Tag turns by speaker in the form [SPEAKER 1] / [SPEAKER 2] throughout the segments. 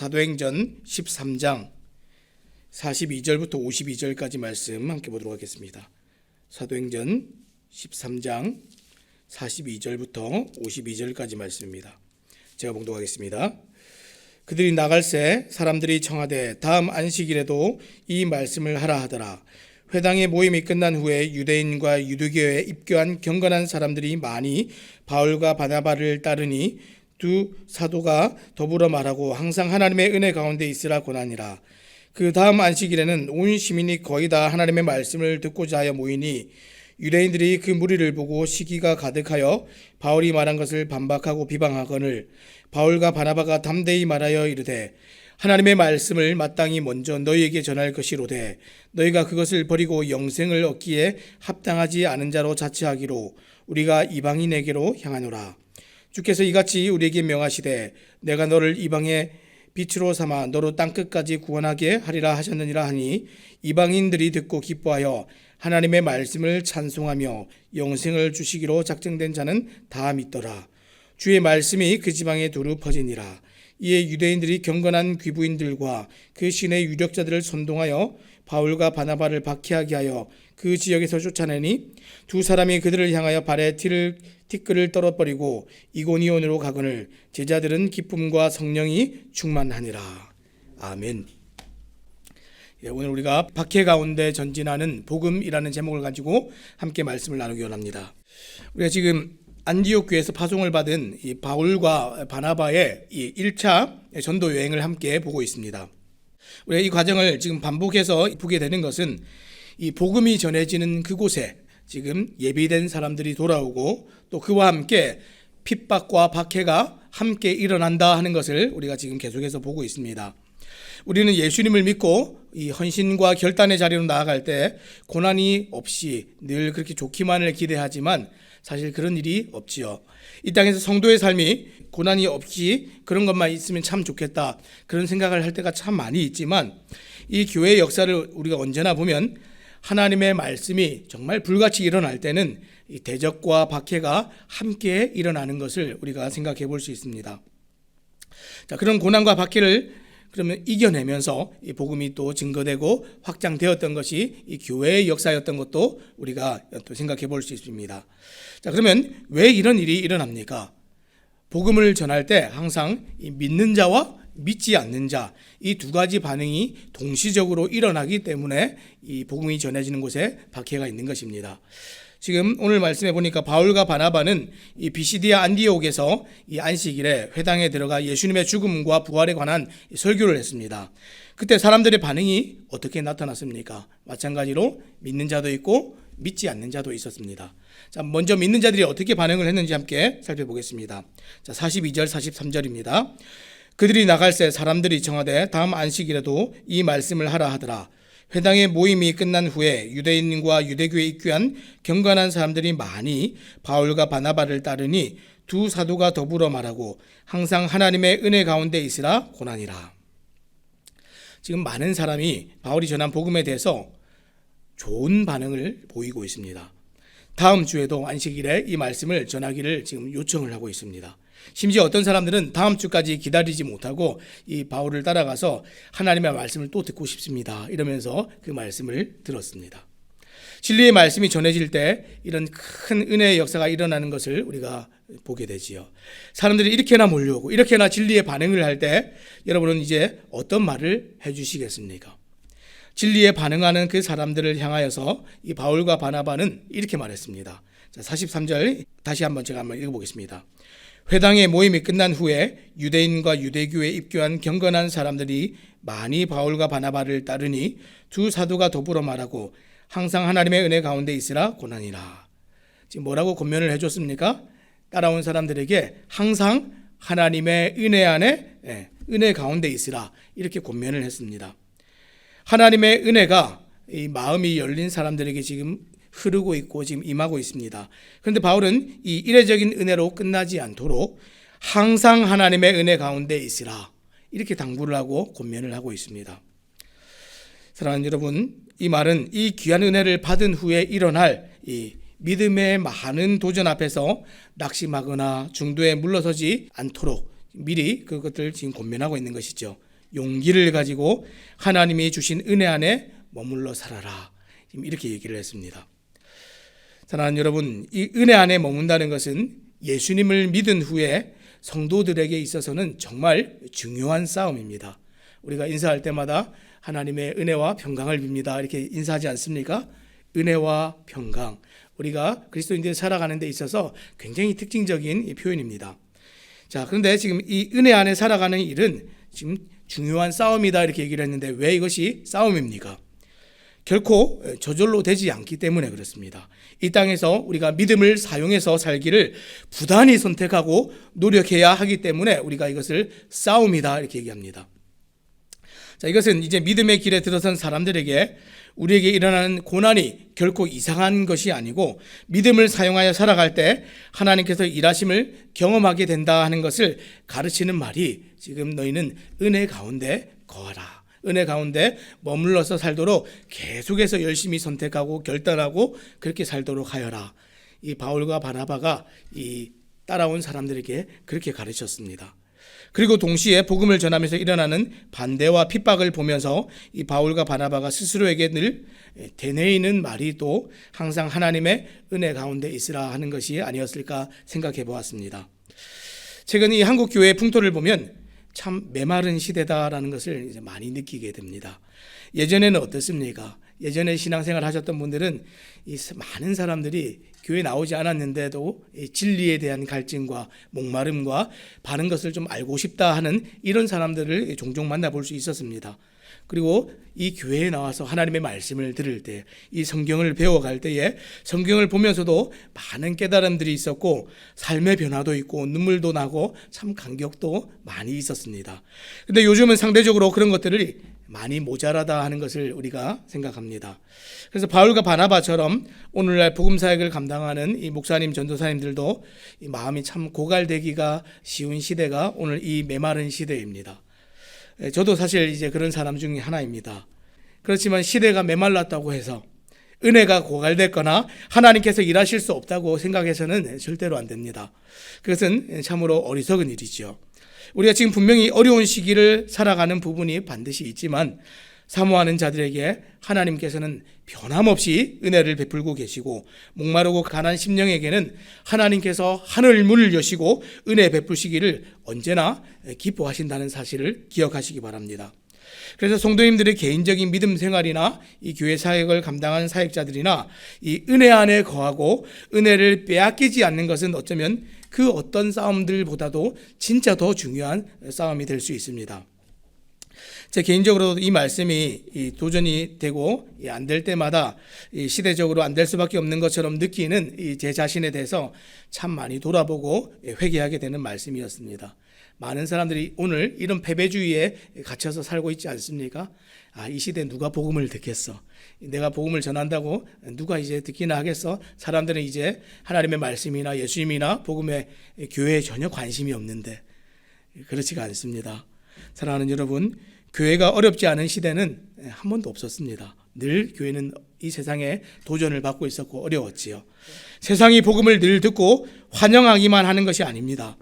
[SPEAKER 1] 사도행전 13장 42절부터 52절까지 말씀 함께 보도록 하겠습니다. 사도행전 13장 42절부터 52절까지 말씀입니다. 제가 봉독하겠습니다. 그들이 나갈새 사람들이 청하되 다음 안식일에도 이 말씀을 하라 하더라. 회당의 모임이 끝난 후에 유대인과 유대교에 입교한 경건한 사람들이 많이 바울과 바나바를 따르니 두 사도가 더불어 말하고 항상 하나님의 은혜 가운데 있으라 권하니라. 그 다음 안식일에는 온 시민이 거의 다 하나님의 말씀을 듣고자 하여 모이니 유대인들이 그 무리를 보고 시기가 가득하여 바울이 말한 것을 반박하고 비방하거늘 바울과 바나바가 담대히 말하여 이르되 하나님의 말씀을 마땅히 먼저 너희에게 전할 것이로되 너희가 그것을 버리고 영생을 얻기에 합당하지 않은 자로 자처하기로 우리가 이방인에게로 향하노라. 주께서 이같이 우리에게 명하시되 내가 너를 이방의 빛으로 삼아 너로 땅끝까지 구원하게 하리라 하셨느니라 하니 이방인들이 듣고 기뻐하여 하나님의 말씀을 찬송하며 영생을 주시기로 작정된 자는 다 믿더라. 주의 말씀이 그 지방에 두루 퍼지니라. 이에 유대인들이 경건한 귀부인들과 그 신의 유력자들을 선동하여 바울과 바나바를 박해하게 하여 그 지역에서 쫓아내니 두 사람이 그들을 향하여 발에 티끌을 떨어버리고 이고니온으로 가거늘 제자들은 기쁨과 성령이 충만하니라. 아멘. 오늘 우리가 박해 가운데 전진하는 복음이라는 제목을 가지고 함께 말씀을 나누기 원합니다. 우리가 지금 안디옥 교회에서 파송을 받은 이 바울과 바나바의 이 1차 전도 여행을 함께 보고 있습니다. 우리가 이 과정을 지금 반복해서 보게 되는 것은 이 복음이 전해지는 그곳에 지금 예비된 사람들이 돌아오고 또 그와 함께 핍박과 박해가 함께 일어난다 하는 것을 우리가 지금 계속해서 보고 있습니다. 우리는 예수님을 믿고 이 헌신과 결단의 자리로 나아갈 때 고난이 없이 늘 그렇게 좋기만을 기대하지만 사실 그런 일이 없지요. 이 땅에서 성도의 삶이 고난이 없이 그런 것만 있으면 참 좋겠다 그런 생각을 할 때가 참 많이 있지만 이 교회의 역사를 우리가 언제나 보면 하나님의 말씀이 정말 불같이 일어날 때는 이 대적과 박해가 함께 일어나는 것을 우리가 생각해 볼 수 있습니다. 자, 그런 고난과 박해를 그러면 이겨내면서 이 복음이 또 증거되고 확장되었던 것이 이 교회의 역사였던 것도 우리가 또 생각해 볼 수 있습니다. 자, 그러면 왜 이런 일이 일어납니까? 복음을 전할 때 항상 이 믿는 자와 믿지 않는 자, 이 두 가지 반응이 동시적으로 일어나기 때문에 이 복음이 전해지는 곳에 박해가 있는 것입니다. 지금 오늘 말씀해 보니까 바울과 바나바는 이 비시디아 안디옥에서 이 안식일에 회당에 들어가 예수님의 죽음과 부활에 관한 설교를 했습니다. 그때 사람들의 반응이 어떻게 나타났습니까? 마찬가지로 믿는 자도 있고 믿지 않는 자도 있었습니다. 자, 먼저 믿는 자들이 어떻게 반응을 했는지 함께 살펴보겠습니다. 자, 42절 43절입니다. 그들이 나갈새 사람들이 청하되 다음 안식일에도 이 말씀을 하라 하더라. 회당의 모임이 끝난 후에 유대인과 유대교에 입교한 경건한 사람들이 많이 바울과 바나바를 따르니 두 사도가 더불어 말하고 항상 하나님의 은혜 가운데 있으라 고하니라. 지금 많은 사람이 바울이 전한 복음에 대해서 좋은 반응을 보이고 있습니다. 다음 주에도 안식일에 이 말씀을 전하기를 지금 요청을 하고 있습니다. 심지어 어떤 사람들은 다음 주까지 기다리지 못하고 이 바울을 따라가서 하나님의 말씀을 또 듣고 싶습니다. 이러면서 그 말씀을 들었습니다. 진리의 말씀이 전해질 때 이런 큰 은혜의 역사가 일어나는 것을 우리가 보게 되지요. 사람들이 이렇게나 몰려오고 이렇게나 진리의 반응을 할 때 여러분은 이제 어떤 말을 해주시겠습니까? 진리에 반응하는 그 사람들을 향하여서 이 바울과 바나바는 이렇게 말했습니다. 자, 43절 다시 제가 한번 읽어보겠습니다. 회당의 모임이 끝난 후에 유대인과 유대교에 입교한 경건한 사람들이 많이 바울과 바나바를 따르니 두 사도가 더불어 말하고 항상 하나님의 은혜 가운데 있으라 고하니라. 지금 뭐라고 권면을 해줬습니까? 따라온 사람들에게 항상 하나님의 은혜 안에 은혜 가운데 있으라 이렇게 권면을 했습니다. 하나님의 은혜가 이 마음이 열린 사람들에게 지금 흐르고 있고 지금 임하고 있습니다. 그런데 바울은 이 이례적인 은혜로 끝나지 않도록 항상 하나님의 은혜 가운데 있으라 이렇게 당부를 하고 권면을 하고 있습니다. 사랑하는 여러분, 이 말은 이 귀한 은혜를 받은 후에 일어날 이 믿음의 많은 도전 앞에서 낙심하거나 중도에 물러서지 않도록 미리 그것들 지금 권면하고 있는 것이죠. 용기를 가지고 하나님이 주신 은혜 안에 머물러 살아라. 이렇게 얘기를 했습니다. 사랑하는 여러분, 이 은혜 안에 머문다는 것은 예수님을 믿은 후에 성도들에게 있어서는 정말 중요한 싸움입니다. 우리가 인사할 때마다 하나님의 은혜와 평강을 빕니다. 이렇게 인사하지 않습니까? 은혜와 평강. 우리가 그리스도인들이 살아가는 데 있어서 굉장히 특징적인 표현입니다. 자, 그런데 지금 이 은혜 안에 살아가는 일은 지금 중요한 싸움이다 이렇게 얘기를 했는데 왜 이것이 싸움입니까? 결코 저절로 되지 않기 때문에 그렇습니다. 이 땅에서 우리가 믿음을 사용해서 살기를 부단히 선택하고 노력해야 하기 때문에 우리가 이것을 싸움이다 이렇게 얘기합니다. 자, 이것은 이제 믿음의 길에 들어선 사람들에게 우리에게 일어나는 고난이 결코 이상한 것이 아니고 믿음을 사용하여 살아갈 때 하나님께서 일하심을 경험하게 된다 하는 것을 가르치는 말이 지금 너희는 은혜 가운데 거하라. 은혜 가운데 머물러서 살도록 계속해서 열심히 선택하고 결단하고 그렇게 살도록 하여라. 이 바울과 바나바가 이 따라온 사람들에게 그렇게 가르쳤습니다. 그리고 동시에 복음을 전하면서 일어나는 반대와 핍박을 보면서 이 바울과 바나바가 스스로에게 늘 되뇌이는 말이 또 항상 하나님의 은혜 가운데 있으라 하는 것이 아니었을까 생각해 보았습니다. 최근 이 한국 교회의 풍토를 보면 참 메마른 시대다라는 것을 이제 많이 느끼게 됩니다. 예전에는 어떻습니까? 예전에 신앙생활 하셨던 분들은 이 많은 사람들이 교회 나오지 않았는데도 진리에 대한 갈증과 목마름과 바른 것을 좀 알고 싶다 하는 이런 사람들을 종종 만나볼 수 있었습니다. 그리고 이 교회에 나와서 하나님의 말씀을 들을 때, 이 성경을 배워갈 때에 성경을 보면서도 많은 깨달음들이 있었고 삶의 변화도 있고 눈물도 나고 참 감격도 많이 있었습니다. 그런데 요즘은 상대적으로 그런 것들이 많이 모자라다 하는 것을 우리가 생각합니다. 그래서 바울과 바나바처럼 오늘날 복음 사역을 감당하는 이 목사님, 전도사님들도 이 마음이 참 고갈되기가 쉬운 시대가 오늘 이 메마른 시대입니다. 저도 사실 이제 그런 사람 중에 하나입니다. 그렇지만 시대가 메말랐다고 해서 은혜가 고갈됐거나 하나님께서 일하실 수 없다고 생각해서는 절대로 안 됩니다. 그것은 참으로 어리석은 일이죠. 우리가 지금 분명히 어려운 시기를 살아가는 부분이 반드시 있지만 사모하는 자들에게 하나님께서는 변함없이 은혜를 베풀고 계시고 목마르고 가난 심령에게는 하나님께서 하늘 문을 여시고 은혜 베푸시기를 언제나 기뻐하신다는 사실을 기억하시기 바랍니다. 그래서 성도님들의 개인적인 믿음 생활이나 이 교회 사역을 감당하는 사역자들이나 이 은혜 안에 거하고 은혜를 빼앗기지 않는 것은 어쩌면 그 어떤 싸움들보다도 진짜 더 중요한 싸움이 될 수 있습니다. 제 개인적으로 이 말씀이 도전이 되고 안 될 때마다 시대적으로 안 될 수밖에 없는 것처럼 느끼는 제 자신에 대해서 참 많이 돌아보고 회개하게 되는 말씀이었습니다. 많은 사람들이 오늘 이런 패배주의에 갇혀서 살고 있지 않습니까? 이 시대에 누가 복음을 듣겠어? 내가 복음을 전한다고 누가 이제 듣기나 하겠어? 사람들은 이제 하나님의 말씀이나 예수님이나 복음에 교회에 전혀 관심이 없는데 그렇지가 않습니다. 사랑하는 여러분, 교회가 어렵지 않은 시대는 한 번도 없었습니다. 늘 교회는 이 세상에 도전을 받고 있었고 어려웠지요. 세상이 복음을 늘 듣고 환영하기만 하는 것이 아닙니다.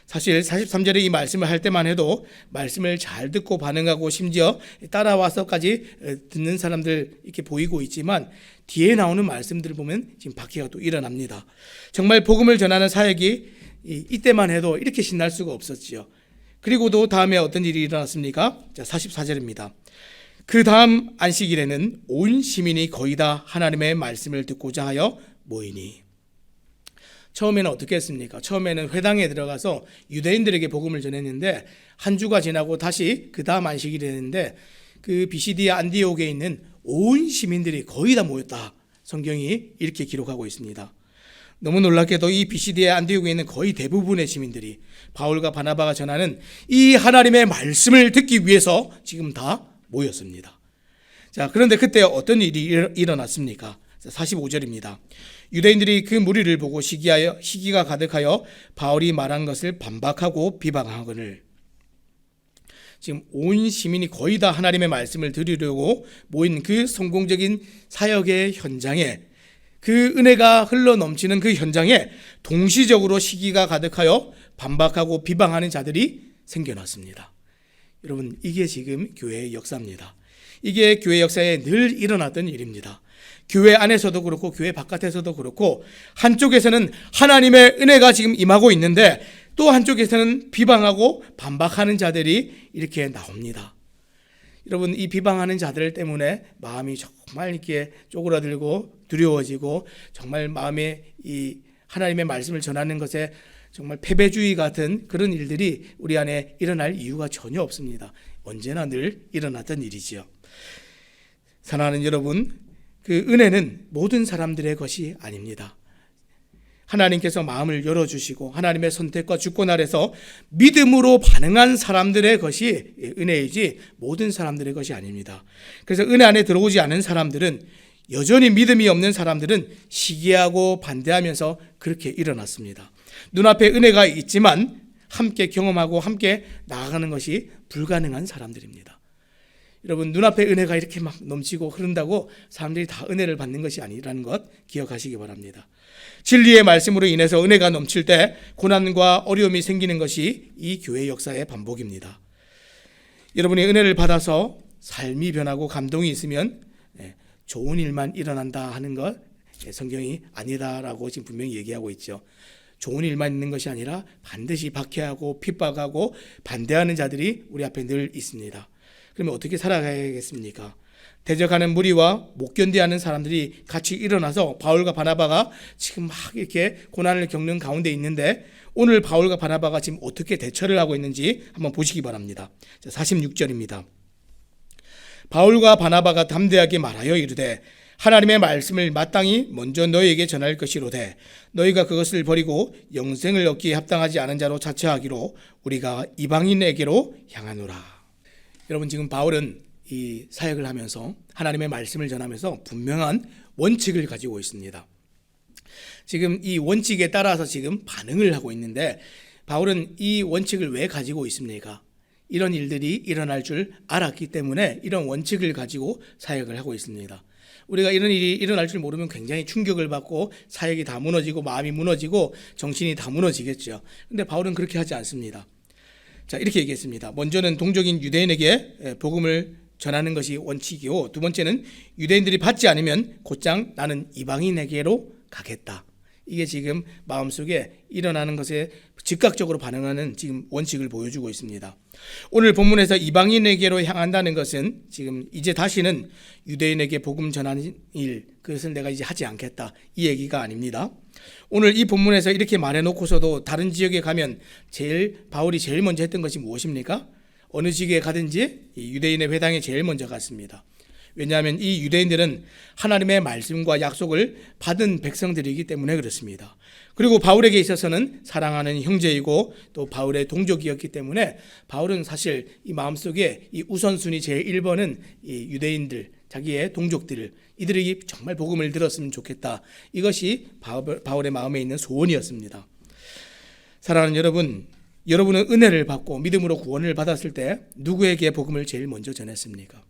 [SPEAKER 1] 사실 43절에 이 말씀을 할 때만 해도 말씀을 잘 듣고 반응하고 심지어 따라와서까지 듣는 사람들 이렇게 보이고 있지만 뒤에 나오는 말씀들을 보면 지금 박해가 또 일어납니다. 정말 복음을 전하는 사역이 이때만 해도 이렇게 신날 수가 없었지요. 그리고도 다음에 어떤 일이 일어났습니까? 자, 44절입니다. 그 다음 안식일에는 온 시민이 거의 다 하나님의 말씀을 듣고자 하여 모이니. 처음에는 어떻게 했습니까? 처음에는 회당에 들어가서 유대인들에게 복음을 전했는데 한 주가 지나고 다시 그 다음 안식일이 됐는데 그 비시디아 안디옥에 있는 온 시민들이 거의 다 모였다. 성경이 이렇게 기록하고 있습니다. 너무 놀랍게도 이 비시디아 안디옥에 있는 거의 대부분의 시민들이 바울과 바나바가 전하는 이 하나님의 말씀을 듣기 위해서 지금 다 모였습니다. 자, 그런데 그때 어떤 일이 일어났습니까? 45절입니다. 유대인들이 그 무리를 보고 시기가 가득하여 바울이 말한 것을 반박하고 비방하거늘. 지금 온 시민이 거의 다 하나님의 말씀을 들으려고 모인 그 성공적인 사역의 현장에, 그 은혜가 흘러 넘치는 그 현장에 동시적으로 시기가 가득하여 반박하고 비방하는 자들이 생겨났습니다. 여러분, 이게 지금 교회의 역사입니다. 이게 교회 역사에 늘 일어났던 일입니다. 교회 안에서도 그렇고 교회 바깥에서도 그렇고, 한쪽에서는 하나님의 은혜가 지금 임하고 있는데 또 한쪽에서는 비방하고 반박하는 자들이 이렇게 나옵니다. 여러분, 이 비방하는 자들 때문에 마음이 정말 이렇게 쪼그라들고 두려워지고, 정말 마음에 이 하나님의 말씀을 전하는 것에 정말 패배주의 같은 그런 일들이 우리 안에 일어날 이유가 전혀 없습니다. 언제나 늘 일어났던 일이지요. 사랑하는 여러분, 그 은혜는 모든 사람들의 것이 아닙니다. 하나님께서 마음을 열어주시고 하나님의 선택과 주권 아래서 믿음으로 반응한 사람들의 것이 은혜이지 모든 사람들의 것이 아닙니다. 그래서 은혜 안에 들어오지 않은 사람들은, 여전히 믿음이 없는 사람들은 시기하고 반대하면서 그렇게 일어났습니다. 눈앞에 은혜가 있지만 함께 경험하고 함께 나아가는 것이 불가능한 사람들입니다. 여러분, 눈앞에 은혜가 이렇게 막 넘치고 흐른다고 사람들이 다 은혜를 받는 것이 아니라는 것 기억하시기 바랍니다. 진리의 말씀으로 인해서 은혜가 넘칠 때 고난과 어려움이 생기는 것이 이 교회 역사의 반복입니다. 여러분이 은혜를 받아서 삶이 변하고 감동이 있으면 좋은 일만 일어난다 하는 것, 성경이 아니다라고 지금 분명히 얘기하고 있죠. 좋은 일만 있는 것이 아니라 반드시 박해하고 핍박하고 반대하는 자들이 우리 앞에 늘 있습니다. 그러면 어떻게 살아가야겠습니까? 대적하는 무리와 못 견디하는 사람들이 같이 일어나서 바울과 바나바가 지금 막 이렇게 고난을 겪는 가운데 있는데, 오늘 바울과 바나바가 지금 어떻게 대처를 하고 있는지 한번 보시기 바랍니다. 46절입니다. 바울과 바나바가 담대하게 말하여 이르되 하나님의 말씀을 마땅히 먼저 너희에게 전할 것이로되 너희가 그것을 버리고 영생을 얻기에 합당하지 않은 자로 자처하기로 우리가 이방인에게로 향하노라. 여러분, 지금 바울은 이 사역을 하면서 하나님의 말씀을 전하면서 분명한 원칙을 가지고 있습니다. 지금 이 원칙에 따라서 지금 반응을 하고 있는데, 바울은 이 원칙을 왜 가지고 있습니까? 이런 일들이 일어날 줄 알았기 때문에 이런 원칙을 가지고 사역을 하고 있습니다. 우리가 이런 일이 일어날 줄 모르면 굉장히 충격을 받고 사역이 다 무너지고 마음이 무너지고 정신이 다 무너지겠죠. 그런데 바울은 그렇게 하지 않습니다. 자, 이렇게 얘기했습니다. 먼저는 동족인 유대인에게 복음을 전하는 것이 원칙이고, 두 번째는 유대인들이 받지 않으면 곧장 나는 이방인에게로 가겠다. 이게 지금 마음속에 일어나는 것에 즉각적으로 반응하는 지금 원칙을 보여주고 있습니다. 오늘 본문에서 이방인에게로 향한다는 것은 지금 이제 다시는 유대인에게 복음 전하는 일, 그것을 내가 이제 하지 않겠다, 이 얘기가 아닙니다. 오늘 이 본문에서 이렇게 말해놓고서도 다른 지역에 가면 바울이 제일 먼저 했던 것이 무엇입니까? 어느 지역에 가든지 유대인의 회당에 제일 먼저 갔습니다. 왜냐하면 이 유대인들은 하나님의 말씀과 약속을 받은 백성들이기 때문에 그렇습니다. 그리고 바울에게 있어서는 사랑하는 형제이고 또 바울의 동족이었기 때문에 바울은 사실 이 마음속에 이 우선순위 제1번은 이 유대인들, 자기의 동족들, 이들이 정말 복음을 들었으면 좋겠다. 이것이 바울의 마음에 있는 소원이었습니다. 사랑하는 여러분, 여러분은 은혜를 받고 믿음으로 구원을 받았을 때 누구에게 복음을 제일 먼저 전했습니까?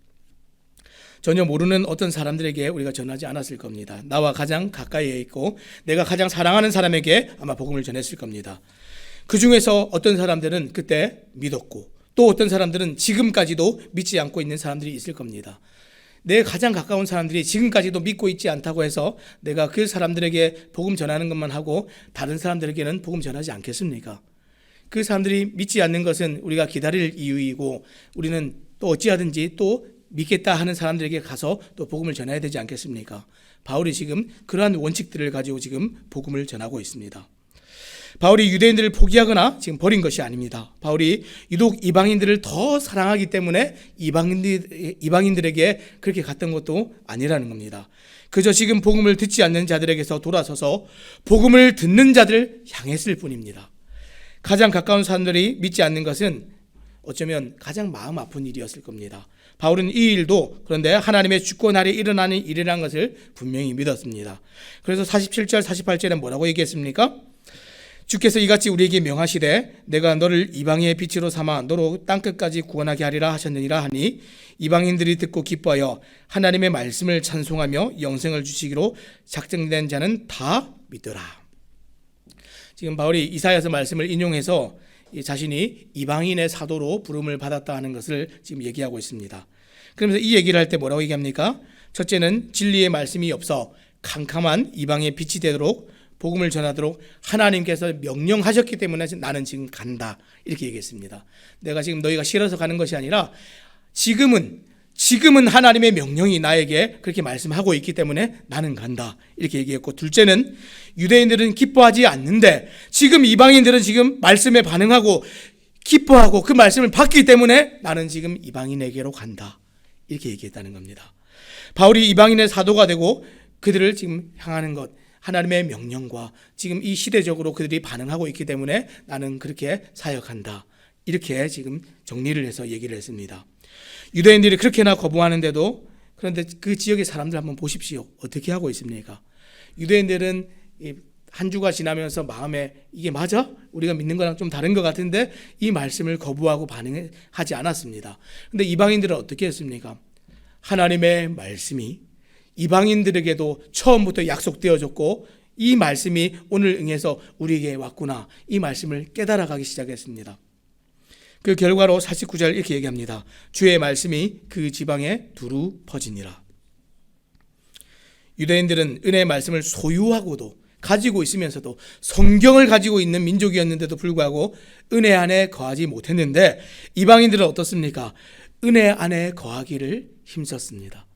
[SPEAKER 1] 전혀 모르는 어떤 사람들에게 우리가 전하지 않았을 겁니다. 나와 가장 가까이에 있고 내가 가장 사랑하는 사람에게 아마 복음을 전했을 겁니다. 그 중에서 어떤 사람들은 그때 믿었고 또 어떤 사람들은 지금까지도 믿지 않고 있는 사람들이 있을 겁니다. 내 가장 가까운 사람들이 지금까지도 믿고 있지 않다고 해서 내가 그 사람들에게 복음 전하는 것만 하고 다른 사람들에게는 복음 전하지 않겠습니까? 그 사람들이 믿지 않는 것은 우리가 기다릴 이유이고, 우리는 또 어찌하든지 또 믿겠다 하는 사람들에게 가서 또 복음을 전해야 되지 않겠습니까? 바울이 지금 그러한 원칙들을 가지고 지금 복음을 전하고 있습니다. 바울이 유대인들을 포기하거나 지금 버린 것이 아닙니다. 바울이 유독 이방인들을 더 사랑하기 때문에 이방인들에게 그렇게 갔던 것도 아니라는 겁니다. 그저 지금 복음을 듣지 않는 자들에게서 돌아서서 복음을 듣는 자들을 향했을 뿐입니다. 가장 가까운 사람들이 믿지 않는 것은 어쩌면 가장 마음 아픈 일이었을 겁니다. 바울은 이 일도 그런데 하나님의 주권 아래 일어나는 일이라는 것을 분명히 믿었습니다. 그래서 47절 48절에 뭐라고 얘기했습니까? 주께서 이같이 우리에게 명하시되 내가 너를 이방의 빛으로 삼아 너로 땅끝까지 구원하게 하리라 하셨느니라 하니 이방인들이 듣고 기뻐하여 하나님의 말씀을 찬송하며 영생을 주시기로 작정된 자는 다 믿더라. 지금 바울이 이사야서 말씀을 인용해서 자신이 이방인의 사도로 부름을 받았다 하는 것을 지금 얘기하고 있습니다. 그러면서 이 얘기를 할 때 뭐라고 얘기합니까? 첫째는 진리의 말씀이 없어 캄캄한 이방의 빛이 되도록 복음을 전하도록 하나님께서 명령하셨기 때문에 나는 지금 간다, 이렇게 얘기했습니다. 내가 지금 너희가 싫어서 가는 것이 아니라 지금은 하나님의 명령이 나에게 그렇게 말씀하고 있기 때문에 나는 간다, 이렇게 얘기했고, 둘째는 유대인들은 기뻐하지 않는데 지금 이방인들은 지금 말씀에 반응하고 기뻐하고 그 말씀을 받기 때문에 나는 지금 이방인에게로 간다, 이렇게 얘기했다는 겁니다. 바울이 이방인의 사도가 되고 그들을 지금 향하는 것, 하나님의 명령과 지금 이 시대적으로 그들이 반응하고 있기 때문에 나는 그렇게 사역한다, 이렇게 지금 정리를 해서 얘기를 했습니다. 유대인들이 그렇게나 거부하는데도, 그런데 그 지역의 사람들 한번 보십시오. 어떻게 하고 있습니까? 유대인들은 한 주가 지나면서 마음에 이게 맞아? 우리가 믿는 거랑 좀 다른 것 같은데 이 말씀을 거부하고 반응하지 않았습니다. 그런데 이방인들은 어떻게 했습니까? 하나님의 말씀이 이방인들에게도 처음부터 약속되어졌고 이 말씀이 오늘 응해서 우리에게 왔구나, 이 말씀을 깨달아가기 시작했습니다. 그 결과로 49절 이렇게 얘기합니다. 주의 말씀이 그 지방에 두루 퍼지니라. 유대인들은 은혜의 말씀을 소유하고도 가지고 있으면서도 성경을 가지고 있는 민족이었는데도 불구하고 은혜 안에 거하지 못했는데, 이방인들은 어떻습니까? 은혜 안에 거하기를 힘썼습니다.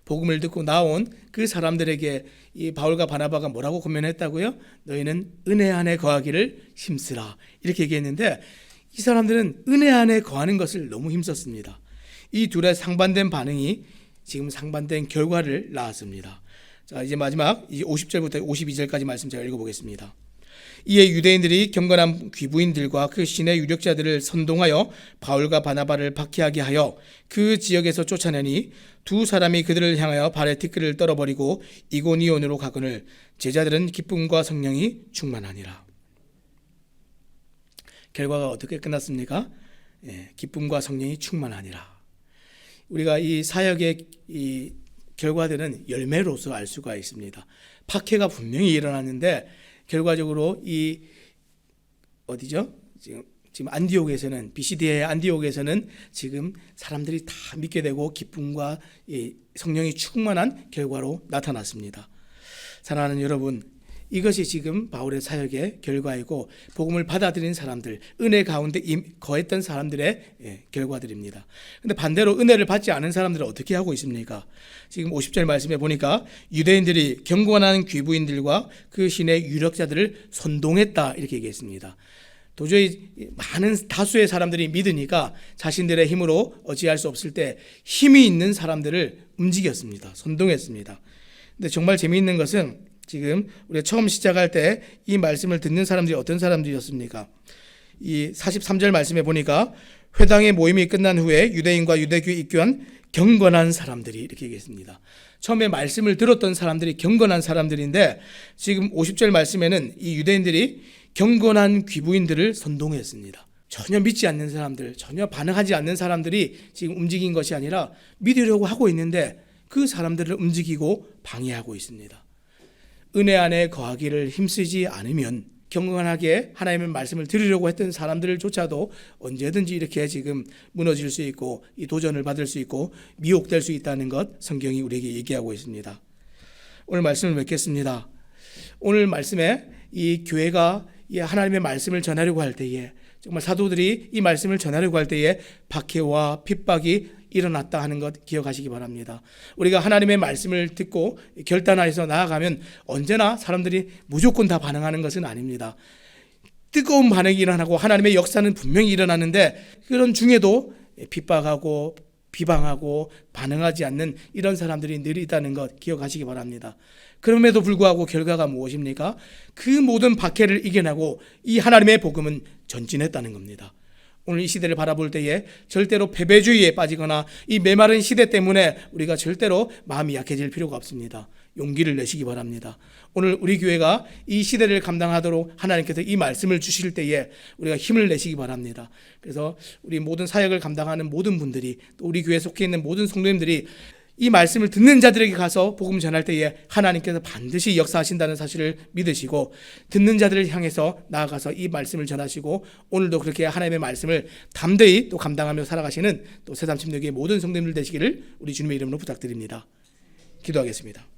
[SPEAKER 1] 복음을 듣고 나온 그 사람들에게 이 바울과 바나바가 뭐라고 권면했다고요? 너희는 은혜 안에 거하기를 힘쓰라, 이렇게 얘기했는데 이 사람들은 은혜 안에 거하는 것을 너무 힘썼습니다. 이 둘의 상반된 반응이 지금 상반된 결과를 낳았습니다. 자, 이제 마지막 50절부터 52절까지 말씀 제가 읽어보겠습니다. 이에 유대인들이 경건한 귀부인들과 그 신의 유력자들을 선동하여 바울과 바나바를 박해하게 하여 그 지역에서 쫓아내니 두 사람이 그들을 향하여 발에 티끌을 떨어버리고 이고니온으로 가거늘 제자들은 기쁨과 성령이 충만하니라. 결과가 어떻게 끝났습니까? 기쁨과 성령이 충만하니라. 우리가 이 사역의 이 결과들은 열매로서 알 수가 있습니다. 박해가 분명히 일어났는데 결과적으로 이 어디죠? 지금 안디옥에서는, 비시디아의 안디옥에서는 지금 사람들이 다 믿게 되고 기쁨과 이 성령이 충만한 결과로 나타났습니다. 사랑하는 여러분, 이것이 지금 바울의 사역의 결과이고 복음을 받아들인 사람들, 은혜 가운데 거했던 사람들의 결과들입니다. 그런데 반대로 은혜를 받지 않은 사람들은 어떻게 하고 있습니까? 지금 50절 말씀에 보니까 유대인들이 경건한 귀부인들과 그 신의 유력자들을 선동했다, 이렇게 얘기했습니다. 도저히 많은 다수의 사람들이 믿으니까 자신들의 힘으로 어찌할 수 없을 때 힘이 있는 사람들을 움직였습니다. 선동했습니다. 근데 정말 재미있는 것은 지금 우리가 처음 시작할 때 이 말씀을 듣는 사람들이 어떤 사람들이었습니까? 이 43절 말씀에 보니까 회당의 모임이 끝난 후에 유대인과 유대교에 입교한 경건한 사람들이, 이렇게 얘기했습니다. 처음에 말씀을 들었던 사람들이 경건한 사람들인데 지금 50절 말씀에는 이 유대인들이 경건한 귀부인들을 선동했습니다. 전혀 믿지 않는 사람들, 전혀 반응하지 않는 사람들이 지금 움직인 것이 아니라 믿으려고 하고 있는데 그 사람들을 움직이고 방해하고 있습니다. 은혜 안에 거하기를 힘쓰지 않으면 경건하게 하나님의 말씀을 들으려고 했던 사람들조차도 언제든지 이렇게 지금 무너질 수 있고 이 도전을 받을 수 있고 미혹될 수 있다는 것 성경이 우리에게 얘기하고 있습니다. 오늘 말씀을 맺겠습니다. 오늘 말씀에 이 교회가 이 하나님의 말씀을 전하려고 할 때에, 정말 사도들이 이 말씀을 전하려고 할 때에 박해와 핍박이 일어났다 하는 것 기억하시기 바랍니다. 우리가 하나님의 말씀을 듣고 결단하여서 나아가면 언제나 사람들이 무조건 다 반응하는 것은 아닙니다. 뜨거운 반응이 일어나고 하나님의 역사는 분명히 일어나는데 그런 중에도 핍박하고 비방하고 반응하지 않는 이런 사람들이 늘 있다는 것 기억하시기 바랍니다. 그럼에도 불구하고 결과가 무엇입니까? 그 모든 박해를 이겨내고 이 하나님의 복음은 전진했다는 겁니다. 오늘 이 시대를 바라볼 때에 절대로 패배주의에 빠지거나 이 메마른 시대 때문에 우리가 절대로 마음이 약해질 필요가 없습니다. 용기를 내시기 바랍니다. 오늘 우리 교회가 이 시대를 감당하도록 하나님께서 이 말씀을 주실 때에 우리가 힘을 내시기 바랍니다. 그래서 우리 모든 사역을 감당하는 모든 분들이, 또 우리 교회에 속해 있는 모든 성도님들이 이 말씀을 듣는 자들에게 가서 복음 전할 때에 하나님께서 반드시 역사하신다는 사실을 믿으시고, 듣는 자들을 향해서 나아가서 이 말씀을 전하시고, 오늘도 그렇게 하나님의 말씀을 담대히 또 감당하며 살아가시는 또 새삼 침례교회 모든 성도님들 되시기를 우리 주님의 이름으로 부탁드립니다. 기도하겠습니다.